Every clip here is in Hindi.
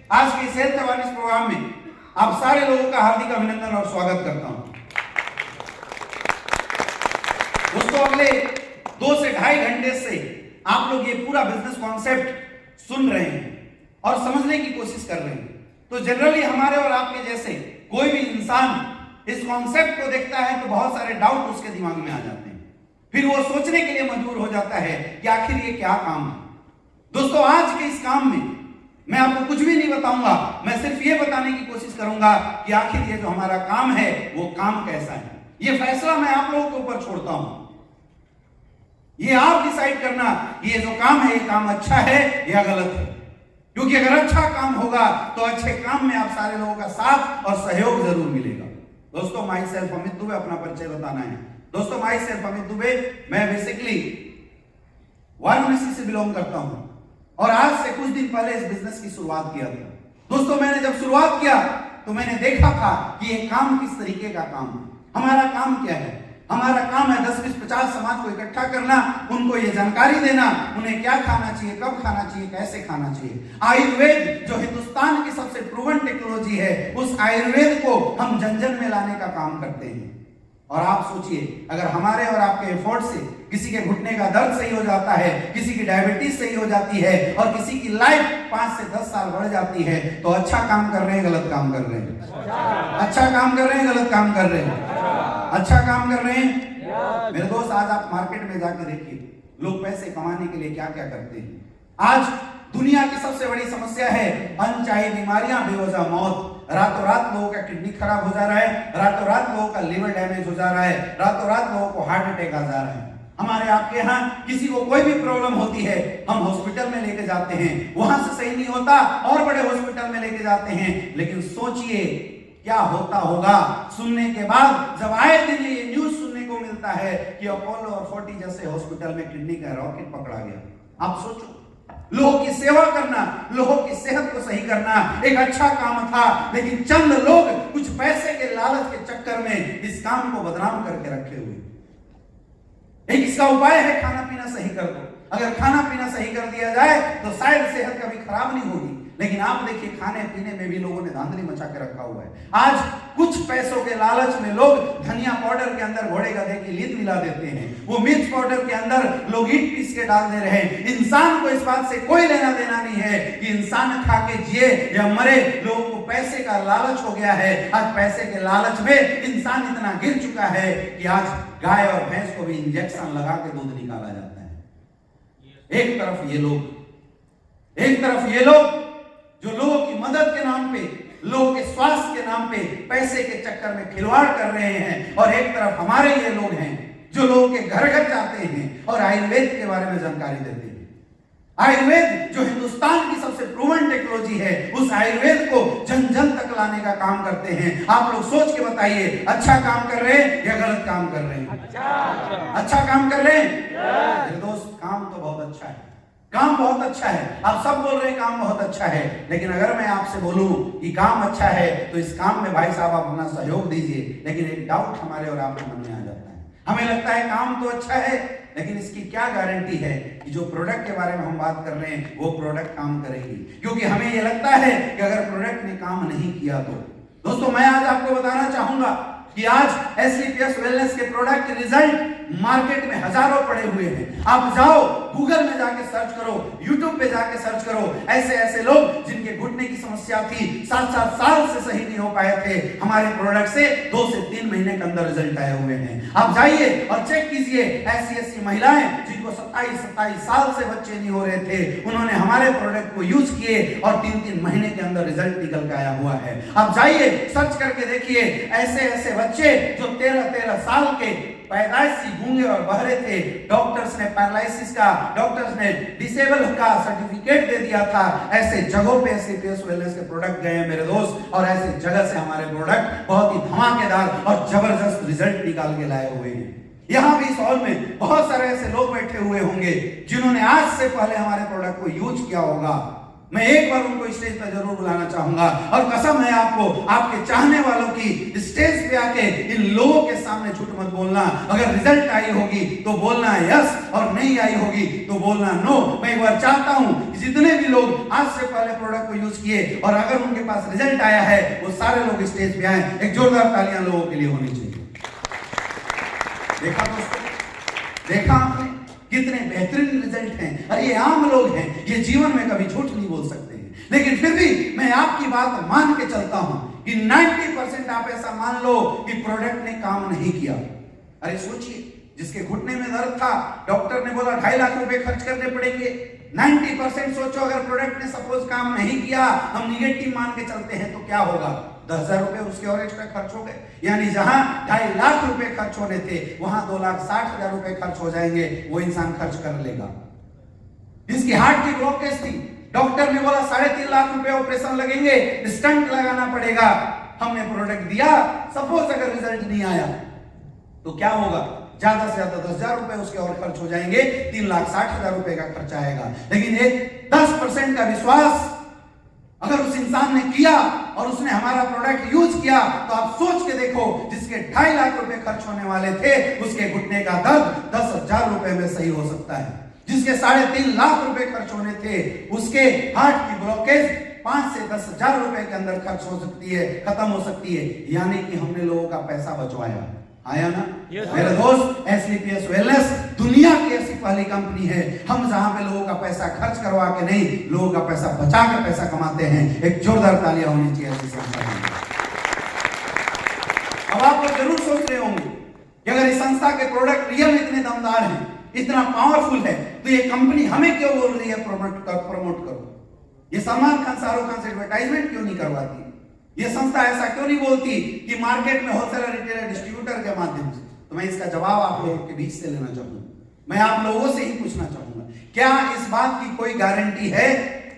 आज के हेल्थ अवेयरनेस प्रोग्राम में आप सारे लोगों का हार्दिक अभिनंदन और स्वागत करता हूं। दोस्तों, अगले 2 से ढाई घंटे से आप लोग ये पूरा बिजनेस कॉन्सेप्ट सुन रहे हैं और समझने की कोशिश कर रहे हैं। तो जनरली हमारे और आपके जैसे कोई भी इंसान इस कॉन्सेप्ट को देखता है तो बहुत सारे डाउट उसके दिमाग में आ जाते हैं। फिर वो सोचने के लिए मजबूर हो जाता है कि आखिर ये क्या काम है। दोस्तों, आज के इस काम में मैं आपको कुछ भी नहीं बताऊंगा, मैं सिर्फ ये बताने की कोशिश करूंगा कि आखिर ये जो हमारा काम है वो काम कैसा है। ये फैसला मैं आप लोगों के ऊपर छोड़ता हूं। ये आप डिसाइड करना कि ये जो काम है ये काम अच्छा है या गलत है, क्योंकि अगर अच्छा काम होगा तो अच्छे काम में आप सारे लोगों का साथ और सहयोग जरूर मिलेगा। दोस्तों, माई सेल्फ अमित दुबे, अपना परिचय बताना है। दोस्तों, माई सेल्फ अमित दुबे, मैं बेसिकली वाराणसी से बिलोंग करता हूं और आज से कुछ दिन पहले इस बिजनेस की शुरुआत किया था। दोस्तों, मैंने जब शुरुआत किया तो मैंने देखा था कि ये काम किस तरीके का काम है। हमारा काम क्या है? हमारा काम है 10, 20, 50 समाज को इकट्ठा करना, उनको ये जानकारी देना, उन्हें क्या खाना चाहिए, कब खाना चाहिए, कैसे खाना चाहिए। आयुर्वेद जो हिंदुस्तान की सबसे प्रूवन टेक्नोलॉजी है, उस आयुर्वेद को हम जन जन में लाने का काम करते हैं। और आप सोचिए, अगर हमारे और आपके एफर्ट से किसी के घुटने का दर्द सही हो जाता है, किसी की डायबिटीज सही हो जाती है और किसी की लाइफ 5 से 10 साल बढ़ जाती है, तो अच्छा काम कर रहे हैं, गलत काम कर रहे हैं? अच्छा काम कर रहे हैं, गलत काम कर रहे हैं? अच्छा काम कर रहे हैं। मेरे दोस्त, आज आप मार्केट में जाकर देखिए, लोग पैसे कमाने के लिए क्या क्या करते हैं। आज दुनिया की सबसे बड़ी समस्या है अनचाही बीमारियां, बेवजह मौत। रातों रात लोगों का किडनी खराब हो जा रहा है, रातों रात लोगों का लिवर डैमेज हो जा रहा है, रातों रात लोगों को हार्ट अटैक आ जा रहा है। हमारे आपके यहाँ किसी को कोई भी प्रॉब्लम होती है, हम हॉस्पिटल में लेके जाते हैं, वहां से सही नहीं होता और बड़े हॉस्पिटल में लेके जाते हैं। लेकिन सोचिए क्या होता होगा सुनने के बाद, जब आए दिन ये न्यूज सुनने को मिलता है कि अपोलो और फोर्टी जैसे हॉस्पिटल में किडनी का रॉकेट पकड़ा गया। आप सोचो, लोगों की सेवा करना, लोगों की सेहत को सही करना एक अच्छा काम था, लेकिन चंद लोग कुछ पैसे के लालच के चक्कर में इस काम को बदनाम करके रखे हुए। एक इसका उपाय है, खाना पीना सही कर दो। अगर खाना पीना सही कर दिया जाए तो शायद सेहत कभी खराब नहीं होगी। लेकिन आप देखिए, खाने पीने में भी लोगों ने धांधली मचा के रखा हुआ है। आज कुछ पैसों के लालच में लोग धनिया पाउडर के अंदर घोड़े गधे की लीद मिला देते हैं, वो मिर्च पाउडर के अंदर लोग ईट पीस के डाल दे रहे हैं। इंसान को इस बात से कोई लेना देना नहीं है कि इंसान खा के जिए या मरे, लोगों को पैसे का लालच हो गया है। आज पैसे के लालच में इंसान इतना गिर चुका है कि आज गाय और भैंस को भी इंजेक्शन लगा के दूध निकाला जाता है। एक तरफ ये लोग जो लोगों की मदद के नाम पे, लोगों के स्वास्थ्य के नाम पे पैसे के चक्कर में खिलवाड़ कर रहे हैं, और एक तरफ हमारे ये लोग हैं जो लोगों के घर घर जाते हैं और आयुर्वेद के बारे में जानकारी देते हैं। आयुर्वेद जो हिंदुस्तान की सबसे प्रूवन टेक्नोलॉजी है, उस आयुर्वेद को जन जन तक लाने का काम करते हैं। आप लोग सोच के बताइए, अच्छा काम कर रहे हैं या गलत काम कर रहे हैं? अच्छा काम कर रहे हैं। मेरे दोस्त, काम तो बहुत अच्छा है, काम बहुत अच्छा है। आप सब बोल रहे हैं काम बहुत अच्छा है, लेकिन अगर मैं आपसे बोलूं कि काम अच्छा है तो इस काम में भाई साहब आप अपना सहयोग दीजिए। लेकिन एक डाउट हमारे और आपके मन में आ जाता है। हमें लगता है काम तो अच्छा है, लेकिन इसकी क्या गारंटी है कि जो प्रोडक्ट के बारे में हम बात कर रहे हैं वो प्रोडक्ट काम करेगी? क्योंकि हमें ये लगता है कि अगर प्रोडक्ट ने काम नहीं किया तो। दोस्तों, मैं आज आपको बताना चाहूंगा कि आज एसलीपीएस वेलनेस के प्रोडक्ट रिजल्ट मार्केट में हजारों पड़े हुए हैं। आप जाओ गूगल में जाके सर्च करो, यूट्यूब पे जाके सर्च करो, ऐसे ऐसे लोग जिनके घुटने की समस्या थी, 7-7 साल से सही नहीं हो पाए थे, हमारे प्रोडक्ट से 2 से 3 महीने के अंदर रिजल्ट आए हुए हैं। आप जाइए और चेक कीजिए, ऐसी महिलाएं जिनको 27 साल से बच्चे नहीं हो रहे थे, उन्होंने हमारे प्रोडक्ट को यूज किए और 3-3 महीने के अंदर रिजल्ट निकल के आया हुआ है। आप जाइए सर्च करके देखिए, ऐसे ऐसे बच्चे जो 13-13 साल के पैदाइश से गूंगे और बहरे थे, डॉक्टर्स ने पैरालिसिस का, डॉक्टर्स ने डिसेबल का सर्टिफिकेट दे दिया था। ऐसे जगहों पे एसलीपीएस वेलनेस के प्रोडक्ट गए हैं मेरे दोस्त, और ऐसे जगह से हमारे प्रोडक्ट बहुत ही धमाकेदार और जबरदस्त रिजल्ट निकाल के लाए हुए हैं। यहाँ भी इस हॉल में बहुत सारे ऐसे लोग बैठे हुए होंगे जिन्होंने आज से पहले हमारे प्रोडक्ट को यूज किया होगा, मैं एक बार उनको स्टेज पर जरूर बुलाना चाहूंगा और कसम है आपको, आपके चाहने वालों की स्टेज पे आके इन लोगों के सामने झूठ मत बोलना। अगर रिजल्ट आई होगी तो बोलना यस, और नहीं आई होगी तो बोलना नो। मैं एक बार चाहता हूं कि जितने भी लोग आज से पहले प्रोडक्ट को यूज किए और अगर उनके पास रिजल्ट आया है वो सारे लोग स्टेज पे आए। एक जोरदार तालियां लोगों के लिए होनी चाहिए। देखा दोस्तों, देखा आपने कितने बेहतरीन रिजल्ट हैं। अरे ये आम लोग हैं, ये जीवन में कभी झूठ नहीं बोल सकते हैं, लेकिन फिर भी मैं आपकी बात मान के चलता हूं कि 90% आप ऐसा मान लो कि प्रोडक्ट ने काम नहीं किया। अरे सोचिए, जिसके घुटने में दर्द था, डॉक्टर ने बोला 2.5 लाख रुपए खर्च करने पड़ेंगे। 90% सोचो अगर प्रोडक्ट ने सपोज काम नहीं किया, हम निगेटिव मान के चलते हैं तो क्या होगा? 10,000 रुपए उसके और एक्स्ट्रा खर्च हो गए। यानी जहां 2.5 लाख रुपए खर्च होने थे वहां 2,60,000 रुपए खर्च हो जाएंगे। वो इंसान खर्च कर लेगा। जिसकी हार्ट की ब्लॉकेज थी, डॉक्टर ने बोला 3.5 लाख रुपए ऑपरेशन लगेंगे, स्टंट लगाना पड़ेगा। हमने प्रोडक्ट दिया, सपोज अगर रिजल्ट नहीं आया तो क्या होगा? ज्यादा से ज्यादा 10,000 रुपए उसके और खर्च हो जाएंगे, 3,60,000 रुपए का खर्चा आएगा। लेकिन एक 10% का विश्वास अगर उस इंसान ने किया और उसने हमारा प्रोडक्ट यूज किया, तो आप सोच के देखो, जिसके 2.5 लाख रुपए खर्च होने वाले थे उसके घुटने का दर्द 10,000 रुपए में सही हो सकता है। जिसके 3.5 लाख रुपए खर्च होने थे उसके हार्ट की ब्लॉकेज 5 से 10,000 रुपए के अंदर खर्च हो सकती है, खत्म हो सकती है। यानी कि हमने लोगों का पैसा बचवाया। आया ना? मेरे दोस्त, एसलीपीएस वेलनेस दुनिया की ऐसी पहली कंपनी है हम जहां पे लोगों का पैसा खर्च करवा के नहीं, लोगों का पैसा बचा के पैसा कमाते हैं। एक जोरदार तालियां होनी चाहिए ऐसी संस्था में। अब आप लोग जरूर सोच रहे होंगे कि अगर इस संस्था के प्रोडक्ट रियल में इतने दमदार हैं, इतना पावरफुल है, तो ये कंपनी हमें क्यों बोल रही है प्रमोट करो? ये सलमान खान, शाहरुख खान से एडवर्टाइजमेंट क्यों नहीं करवाती? ये संस्था ऐसा क्यों नहीं बोलती कि मार्केट में होलसेलर, रिटेलर, डिस्ट्रीब्यूटर के माध्यम से? तो मैं इसका जवाब आप लोगों के बीच से लेना चाहूंगा। मैं आप लोगों से ही पूछना चाहूंगा, क्या इस बात की कोई गारंटी है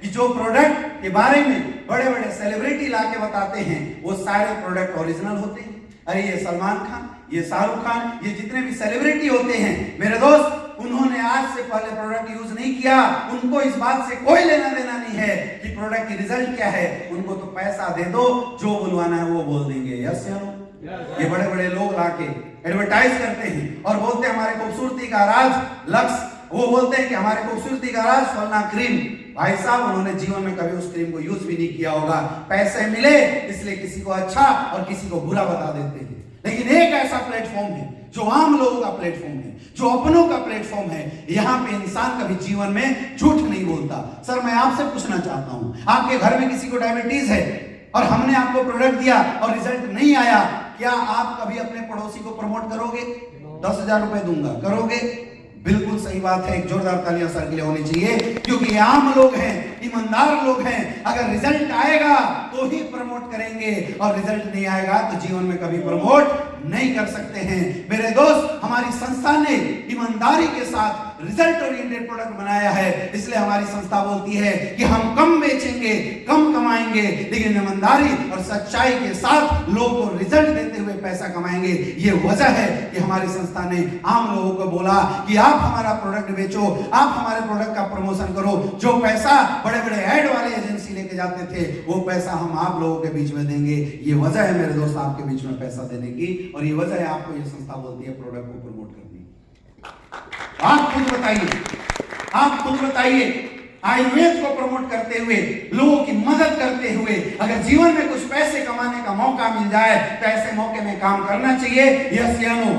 कि जो प्रोडक्ट के बारे में बड़े बड़े सेलिब्रिटी लाके बताते हैं वो सारे प्रोडक्ट ओरिजिनल होते हैं? अरे ये सलमान खान, ये शाहरुख खान, ये जितने भी सेलिब्रिटी होते हैं मेरे दोस्त, उन्होंने आज से पहले प्रोडक्ट यूज नहीं किया। उनको इस बात से कोई लेना देना नहीं है कि प्रोडक्ट की रिजल्ट क्या है। उनको तो पैसा दे दो, जो बुलवाना है वो बोल देंगे। यस या नो? ये बड़े बड़े लोग लाके एडवर्टाइज करते हैं और बोलते हैं हमारे खूबसूरती का राज लक्स। वो बोलते हैं कि हमारे खूबसूरती का राज फलना क्रीम। भाई साहब, उन्होंने जीवन में कभी उस क्रीम को यूज भी नहीं किया होगा। पैसे मिले इसलिए किसी को अच्छा और किसी को बुरा बता देते हैं। लेकिन एक ऐसा प्लेटफॉर्म है जो आम लोगों का प्लेटफॉर्म है, जो अपनों का प्लेटफॉर्म है। यहाँ पे इंसान कभी जीवन में झूठ नहीं बोलता। सर, मैं आपसे पूछना चाहता हूँ, आपके घर में किसी को डायबिटीज है और हमने आपको प्रोडक्ट दिया और रिजल्ट नहीं आया, क्या आप कभी अपने पड़ोसी को प्रमोट करोगे? 10,000 रुपए दूंगा, करोगे? बिल्कुल सही बात है। एक जोरदार तालियां सर के लिए होनी चाहिए, क्योंकि आम लोग हैं, ईमानदार लोग हैं। अगर रिजल्ट आएगा तो ही प्रमोट करेंगे और रिजल्ट नहीं आएगा तो जीवन में कभी प्रमोट नहीं कर सकते हैं। मेरे दोस्त, हमारी संस्था ने ईमानदारी के साथ रिजल्ट ओरिएंटेड प्रोडक्ट बनाया है, इसलिए हमारी संस्था बोलती है कि हम कम बेचेंगे, कम कमाएंगे, लेकिन ईमानदारी और सच्चाई के साथ लोगों को रिजल्ट देते हुए पैसा कमाएंगे। ये वजह है कि हमारी संस्था ने आम लोगों को बोला कि आप हमारा प्रोडक्ट बेचो, आप हमारे प्रोडक्ट का प्रमोशन करो। जो पैसा बड़े बड़े ऐड वाले एजेंसी लेके जाते थे वो पैसा हम आप लोगों के बीच में देंगे। ये वजह है मेरे दोस्त आपके बीच में पैसा देने की, और ये वजह है आपको ये संस्था बोलती है प्रोडक्ट को प्रमोट करनी। आप खुद बताइए, आयुर्वेद को प्रमोट करते हुए, लोगों की मदद करते हुए, अगर जीवन में कुछ पैसे कमाने का मौका मिल जाए तो ऐसे मौके में काम करना चाहिए। यस या नो?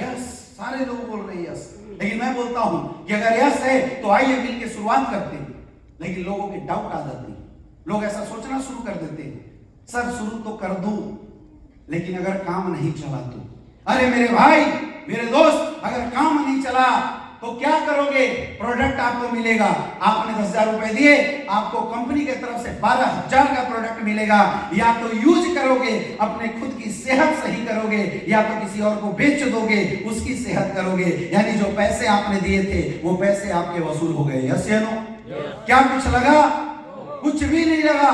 यस। सारे लोग बोल रहे हैं यस, लेकिन मैं बोलता हूं कि अगर यस है तो आइए मिलकर शुरुआत करते हैं। लेकिन लोगों के डाउट आ जाते हैं, लोग ऐसा सोचना शुरू कर देते हैं, सर शुरू तो कर दूं लेकिन अगर काम नहीं चला तो? अरे मेरे भाई, मेरे दोस्त, अगर काम नहीं चला तो क्या करोगे? प्रोडक्ट आपको मिलेगा, आपने 10,000 रुपए दिए, आपको कंपनी की तरफ से 12,000 का प्रोडक्ट मिलेगा। या तो यूज करोगे, अपने खुद की सेहत सही करोगे, या तो किसी और को बेच दोगे, उसकी सेहत करोगे। यानी जो पैसे आपने दिए थे वो पैसे आपके वसूल हो गए। यस या नो? क्या कुछ लगा? कुछ भी नहीं लगा।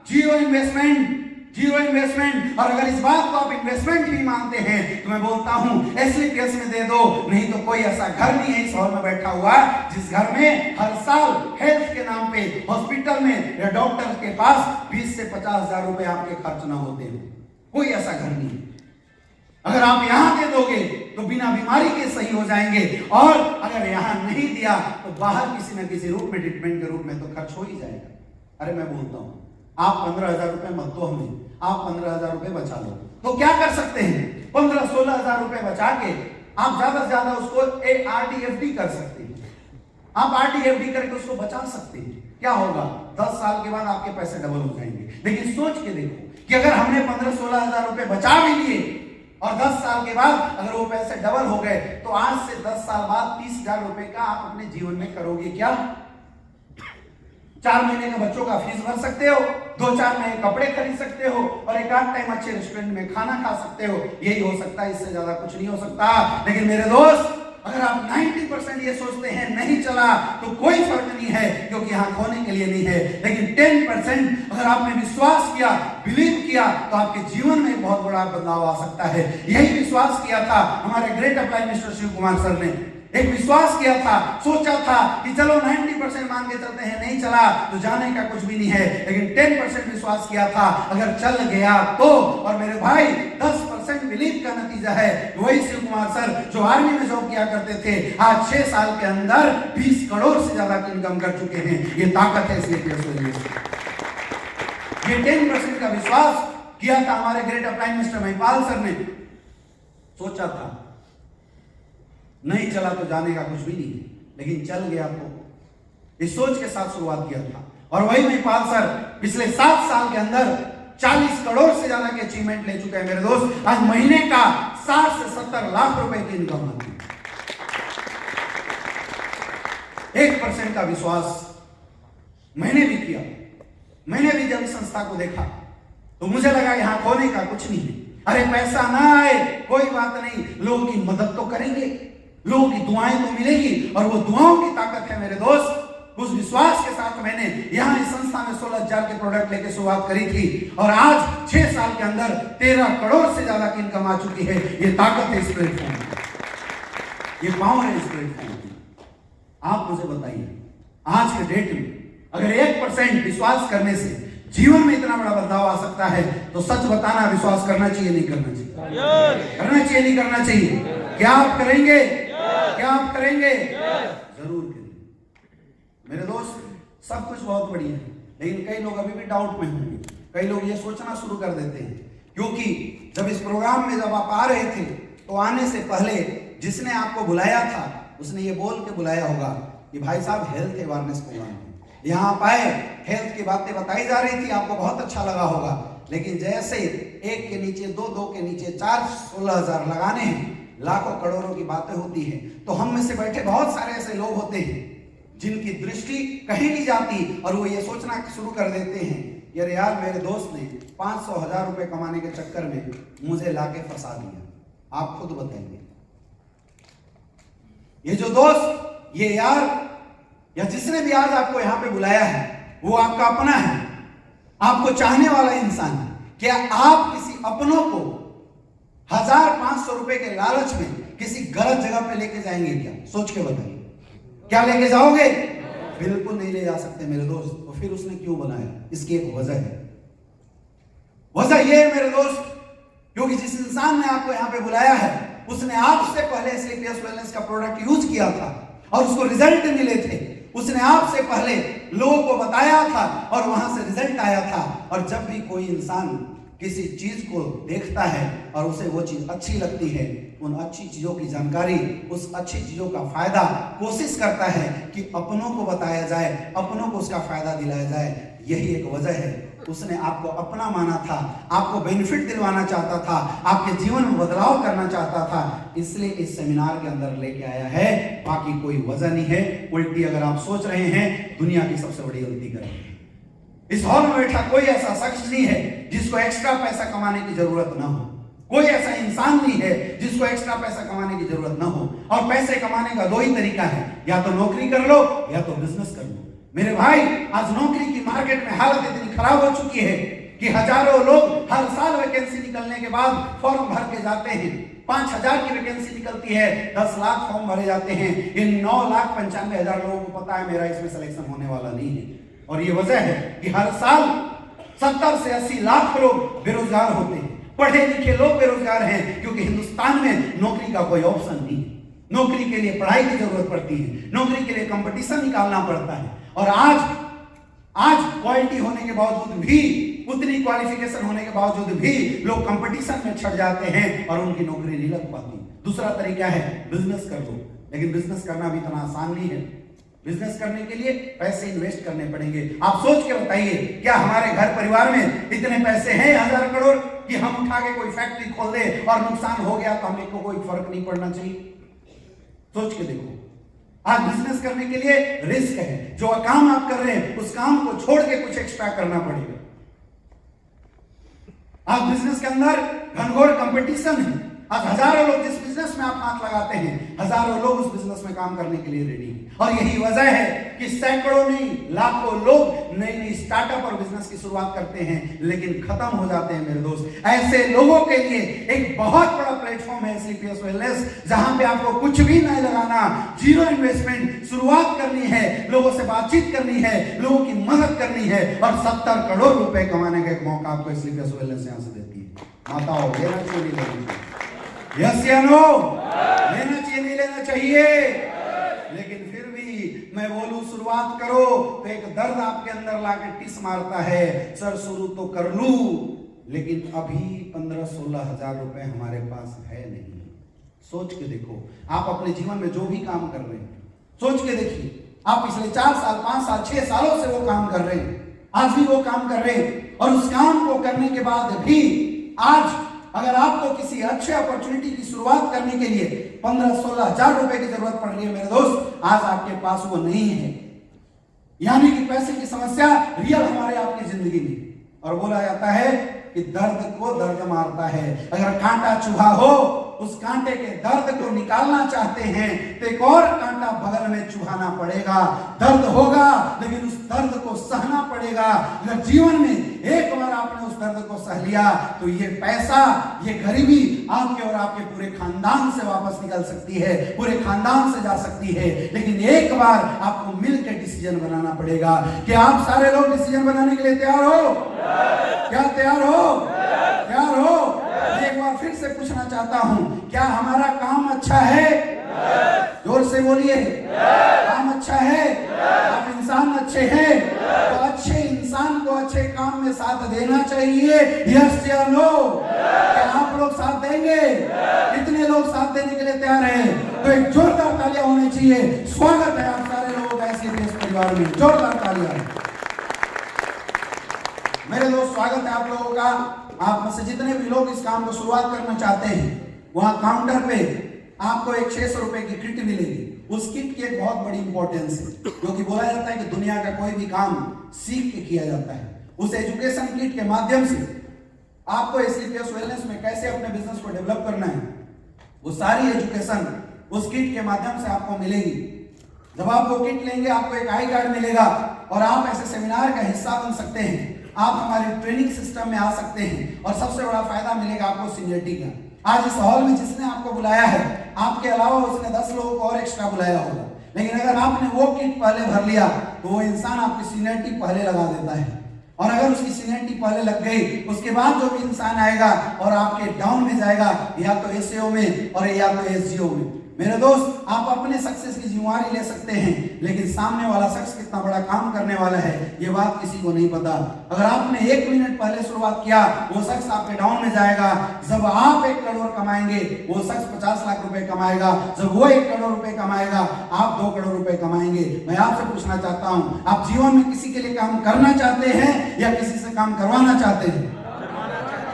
Zero investment, zero investment. और अगर इस बात को आप इन्वेस्टमेंट भी मानते हैं तो मैं बोलता हूं SLPS में दे दो, नहीं तो कोई ऐसा घर नहीं है इस हॉल में बैठा हुआ जिस घर में हर साल हेल्थ के नाम पे हॉस्पिटल में या डॉक्टर के पास 20 से 50 हजार रुपए आपके खर्च ना होते हो। कोई ऐसा घर नहीं। अगर आप यहां दे दोगे तो बिना बीमारी के सही हो जाएंगे, और अगर यहां नहीं दिया तो बाहर किसी न किसी रूप में ट्रीटमेंट के रूप में तो खर्च हो ही जाएगा। अरे मैं बोलता हूं आप 15,000 रुपए मत दो हमें, आप 15,000 रुपए बचा लो। तो क्या कर सकते हैं, 15-16 हजार रुपए बचा के आप ज्यादा से ज्यादा उसको RDFD कर सकते हैं। आप RDFD करके उसको बचा सकते हैं। क्या होगा, 10 साल के बाद आपके पैसे डबल हो जाएंगे। लेकिन सोच के देखो कि अगर हमने 15-16 हजार रुपए बचा भी लिए और 10 साल के बाद अगर वो पैसे डबल हो गए, तो आज से 10 साल बाद 30,000 रुपए का आप अपने जीवन में करोगे क्या? 4 महीने का बच्चों का फीस भर सकते हो, 2-4 नए कपड़े खरीद सकते हो, और एक आध टाइम अच्छे रेस्टोरेंट में खाना खा सकते हो। यही हो सकता है, इससे ज्यादा कुछ नहीं हो सकता। लेकिन मेरे दोस्त, अगर आप 90% ये सोचते हैं नहीं चला तो कोई फर्क नहीं है, क्योंकि यहां खोने के लिए नहीं है। लेकिन 10% अगर आपने विश्वास किया, बिलीव किया, तो आपके जीवन में एक बहुत बड़ा बदलाव आ सकता है। यही विश्वास किया था हमारे ग्रेट अप्लाई मिस्टर शिव कुमार सर ने। एक विश्वास किया था, सोचा था कि चलो 90% मान के चलते हैं, नहीं चला तो जाने का कुछ भी नहीं है। लेकिन 10% विश्वास किया था, अगर चल गया तो। और मेरे भाई 10% बिलीव का नतीजा है। वही शिव कुमार सर जो आर्मी में जॉब किया करते थे, आज 6 साल के अंदर 20 करोड़ से ज्यादा की इनकम कर चुके हैं। ये ताकत है SLPS में। ये 10% का विश्वास किया था हमारे ग्रेट अप्लाई मिस्टर महिपाल सर ने। सोचा था नहीं चला तो जाने का कुछ भी नहीं है, लेकिन चल गया तो इस सोच के साथ शुरुआत किया था। और वही महिपाल सर पिछले 7 साल के अंदर 40 करोड़ से ज्यादा के अचीवमेंट ले चुके हैं। मेरे दोस्त, आज महीने का 60 से 70 लाख रुपए की इनकम आती है। 1% का विश्वास मैंने भी किया। मैंने भी जब इस संस्था को देखा तो मुझे लगा यहां खोने का कुछ नहीं है। अरे पैसा ना आए कोई बात नहीं, लोगों की मदद तो करेंगे, लोगों की दुआएं तो मिलेगी, और वो दुआओं की ताकत है मेरे दोस्त। उस विश्वास के साथ मैंने यहाँ इस संस्था में 16,000 के प्रोडक्ट लेके शुरुआत करी थी, और आज 6 साल के अंदर 13 करोड़ से ज्यादा की इनकम आ चुकी है। ये ताकत है इस प्लेटफॉर्म की, ये पावर है इस प्लेटफॉर्म की। आप मुझे बताइए, आज के डेट में अगर 1% विश्वास करने से जीवन में इतना बड़ा बदलाव आ सकता है, तो सच बताना, विश्वास करना चाहिए नहीं करना चाहिए? करना चाहिए नहीं करना चाहिए? क्या आप करेंगे? क्या आप करेंगे? जरूर करेंगे। मेरे दोस्त, सब कुछ बहुत बढ़िया है, लेकिन कई लोग अभी भी डाउट में होंगे। कई लोग ये सोचना शुरू कर देते हैं, क्योंकि जब इस प्रोग्राम में जब आप आ रहे थे तो आने से पहले जिसने आपको बुलाया था उसने ये बोल के बुलाया होगा कि भाई साहब हेल्थ अवेयरनेस प्रोग्राम है, यहाँ आप आए, हेल्थ की बातें बताई जा रही थी, आपको बहुत अच्छा लगा होगा। लेकिन जैसे 1 के नीचे 2, 2 के नीचे 4, 16,000 लगाने हैं, लाखों करोड़ों की बातें होती हैं, तो हम में से बैठे बहुत सारे ऐसे लोग होते हैं जिनकी दृष्टि कहीं नहीं जाती, और वो ये सोचना शुरू कर देते हैं, यार मेरे दोस्त ने 500-1000 रुपए कमाने के चक्कर में मुझे लाके फंसा दिया। आप खुद बताइए, ये जो दोस्त, ये यार, या जिसने भी आज आपको यहां पे बुलाया है, वो आपका अपना है, आपको चाहने वाला इंसान है। क्या आप किसी अपनों को 1,500 रुपए के लालच में किसी गलत जगह पे लेके जाएंगे क्या? सोच के बताइए, क्या लेके जाओगे? बिल्कुल नहीं ले जा सकते मेरे दोस्त। तो फिर उसने क्यों बनाया? इसकी एक वजह है। वजह यह है मेरे दोस्त, क्योंकि जिस इंसान ने आपको यहां पे बुलाया है उसने आपसे पहले SLPS वेलनेस का प्रोडक्ट यूज किया था और उसको रिजल्ट मिले थे। उसने आपसे पहले लोगों को बताया था और वहां से रिजल्ट आया था। और जब भी कोई इंसान किसी चीज को देखता है और उसे वो चीज अच्छी लगती है, उन अच्छी चीजों की जानकारी, उस अच्छी चीजों का फायदा कोशिश करता है कि अपनों को बताया जाए, अपनों को उसका फायदा दिलाया जाए। यही एक वजह है। उसने आपको अपना माना था, आपको बेनिफिट दिलवाना चाहता था, आपके जीवन में बदलाव करना चाहता था, इसलिए इस सेमिनार के अंदर लेके आया है। बाकी कोई वजह नहीं है। उल्टी अगर आप सोच रहे हैं, दुनिया की सबसे बड़ी गलती कर रहे हैं। इस हॉल में बैठा कोई ऐसा शख्स नहीं है जिसको एक्स्ट्रा पैसा कमाने की जरूरत ना हो। कोई ऐसा इंसान नहीं है जिसको एक्स्ट्रा पैसा कमाने की जरूरत ना हो। और पैसे कमाने का 2 ही तरीका है, या तो नौकरी कर लो या तो बिजनेस कर लो। मेरे भाई, आज नौकरी की मार्केट में हालत इतनी खराब हो चुकी है कि हजारों लोग हर साल वैकेंसी निकलने के बाद फॉर्म भर के जाते हैं। 5,000 की वैकेंसी निकलती है, 10 लाख फॉर्म भरे जाते हैं। इन 9,95,000 लोगों को पता है मेरा इसमें सिलेक्शन होने वाला नहीं है। और ये वजह है कि हर साल 70 से 80 लाख लोग बेरोजगार होते हैं। पढ़े लिखे लोग बेरोजगार हैं क्योंकि हिंदुस्तान में नौकरी का कोई ऑप्शन नहीं है। नौकरी के लिए पढ़ाई की जरूरत पड़ती है, नौकरी के लिए कंपटीशन निकालना पड़ता है। और आज क्वालिटी होने के बावजूद भी, उतनी क्वालिफिकेशन होने के बावजूद भी लोग कंपटीशन में छट जाते हैं और उनकी नौकरी नहीं लग पाती। दूसरा तरीका है बिजनेस कर दो, लेकिन बिजनेस करना भी इतना आसान नहीं है। बिजनेस करने के लिए पैसे इन्वेस्ट करने पड़ेंगे। आप सोच के बताइए, क्या हमारे घर परिवार में इतने पैसे हैं 1000 करोड़ कि हम उठा के कोई फैक्ट्री खोल दे और नुकसान हो गया तो हमें को कोई फर्क नहीं पड़ना चाहिए? सोच के देखो। आज बिजनेस करने के लिए रिस्क है। जो काम आप कर रहे हैं उस काम को छोड़ के कुछ एक्स्ट्रा करना पड़ेगा। आज बिजनेस के अंदर घनघोर कंपटीशन है। आज हजारों लोग जिस बिजनेस में आप हाथ लगाते हैं, हजारों लोग उस बिजनेस में काम करने के लिए रेडी हैं। और यही वजह है कि सैकड़ों नहीं लाखों लोग नई नई स्टार्टअप और बिजनेस की शुरुआत करते हैं लेकिन खत्म हो जाते हैं। मेरे दोस्त, ऐसे लोगों के लिए एक बहुत बड़ा प्लेटफॉर्म है स्लीपियस वेलनेस, जहां पे आपको कुछ भी नहीं लगाना, जीरो इन्वेस्टमेंट, शुरुआत करनी है, लोगों से बातचीत करनी है, लोगों की मदद करनी है और 70 करोड़ रुपए कमाने का एक मौका आपको स्लीपियस वेलनेस यहां से देती है। माताओं, लेना चाहिए नहीं लेना चाहिए? यस या नो? लेना चाहिए नहीं लेना चाहिए? लेकिन फिर भी मैं बोलूं शुरुआत करो तो एक दर्द आपके अंदर लाके टिस मारता है, सर शुरू तो कर लूं लेकिन अभी 15-16 हजार रुपए हमारे पास है नहीं। सोच के देखो, आप अपने जीवन में जो भी काम कर रहे हैं सोच के देखिए। आप पिछले 4 साल 5 साल 6 सालों से वो काम कर रहे हैं, आज भी वो काम कर रहे हैं और उस काम को करने के बाद भी आज अगर आपको किसी अच्छे अपॉर्चुनिटी की शुरुआत करने के लिए 15-16 हजार रुपए की जरूरत पड़ रही है मेरे दोस्त, आज आपके पास वो नहीं है। यानी कि पैसे की समस्या रियल हमारे आपकी जिंदगी में। और बोला जाता है कि दर्द को दर्द मारता है। अगर कांटा चुभा हो, उस कांटे के दर्द को निकालना चाहते हैं तो एक और कांटा बगल में चुभाना पड़ेगा। दर्द होगा लेकिन उस दर्द को सहना पड़ेगा। अगर जीवन में एक बार आपने उस दर्द को सह लिया तो ये पैसा, ये गरीबी आपके और आपके पूरे खानदान से वापस निकल सकती है, पूरे खानदान से जा सकती है। लेकिन एक बार आपको मिलकर डिसीजन बनाना पड़ेगा। कि आप सारे लोग डिसीजन बनाने के लिए तैयार हो? क्या तैयार हो? तैयार हो? एक बार फिर से पूछना चाहता हूं, क्या हमारा काम अच्छा है? जोर से बोलिए, काम अच्छा है? आप इंसान अच्छे हैं तो अच्छे इंसान को अच्छे काम में साथ देना चाहिए। यस या नो? क्या आप लोग साथ देंगे? कितने लोग साथ देने के लिए तैयार हैं? तो एक जोरदार तालियां होनी चाहिए। स्वागत है आप सारे लोगों का एसलीपीएस परिवार में। जोरदार तालियां मेरे दोस्त, स्वागत है आप लोगों का। आप में से जितने भी लोग इस काम को शुरुआत करना चाहते हैं, वहां काउंटर पे आपको एक 600 रुपए की किट मिलेगी। उस किट की एक बहुत बड़ी इंपॉर्टेंस है, क्योंकि बोला जाता है कि दुनिया का कोई भी काम सीख के किया जाता है। उस एजुकेशन किट के माध्यम से आपको स्लीपियस वेलनेस में कैसे अपने बिजनेस को डेवलप करना है, वो सारी एजुकेशन उस किट के माध्यम से आपको मिलेगी। जब आप वो किट लेंगे आपको एक आई कार्ड मिलेगा और आप ऐसे सेमिनार का हिस्सा बन सकते हैं। आप हमारे ट्रेनिंग सिस्टम में आ सकते हैं और सबसे बड़ा फायदा मिलेगा आपको सीनियरिटी का। आज इस हॉल में जिसने आपको बुलाया है, आपके अलावा उसने 10 लोगों को और एक्स्ट्रा बुलाया होगा, लेकिन अगर आपने वो किट पहले भर लिया तो वो इंसान आपकी सीनियरिटी पहले लगा देता है। और अगर उसकी सीनियरिटी पहले लग गई, उसके बाद जो भी इंसान आएगा और आपके डाउन में जाएगा, या तो एसईओ में और या तो एसजीओ में। मेरे दोस्त, आप अपने सक्सेस की जिम्मेवारी ले सकते हैं, लेकिन सामने वाला शख्स कितना बड़ा काम करने वाला है ये बात किसी को नहीं पता। अगर आपने 1 मिनट पहले शुरुआत किया, वो शख्स आपके डाउन में जाएगा। जब आप 1 करोड़ कमाएंगे, वो शख्स 50 लाख रुपए कमाएगा। जब वो 1 करोड़ रुपए कमाएगा, आप 2 करोड़ रुपए कमाएंगे। मैं आपसे पूछना चाहता हूं, आप जीवन में किसी के लिए काम करना चाहते हैं या किसी से काम करवाना चाहते हैं?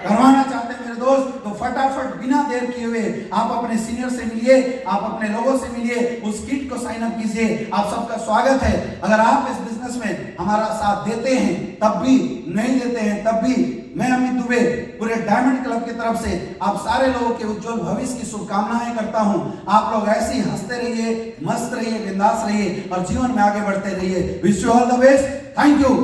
करवाना चाहते हैं मेरे दोस्त, तो फटाफट बिना देर किए हुए आप अपने सीनियर से मिलिए, आप अपने लोगों से मिलिए, उस किट को साइन अप कीजिए। आप सबका स्वागत है। अगर आप इस बिजनेस में हमारा साथ देते हैं तब भी, नहीं देते हैं तब भी, मैं अमित दुबे पूरे डायमंड क्लब की तरफ से आप सारे लोगों के उज्जवल भविष्य की शुभकामनाएं करता हूं। आप लोग ऐसे ही हंसते रहिए, मस्त रहिए, बिंदास रहिए और जीवन में आगे बढ़ते रहिए। Wish you all the best. Thank you.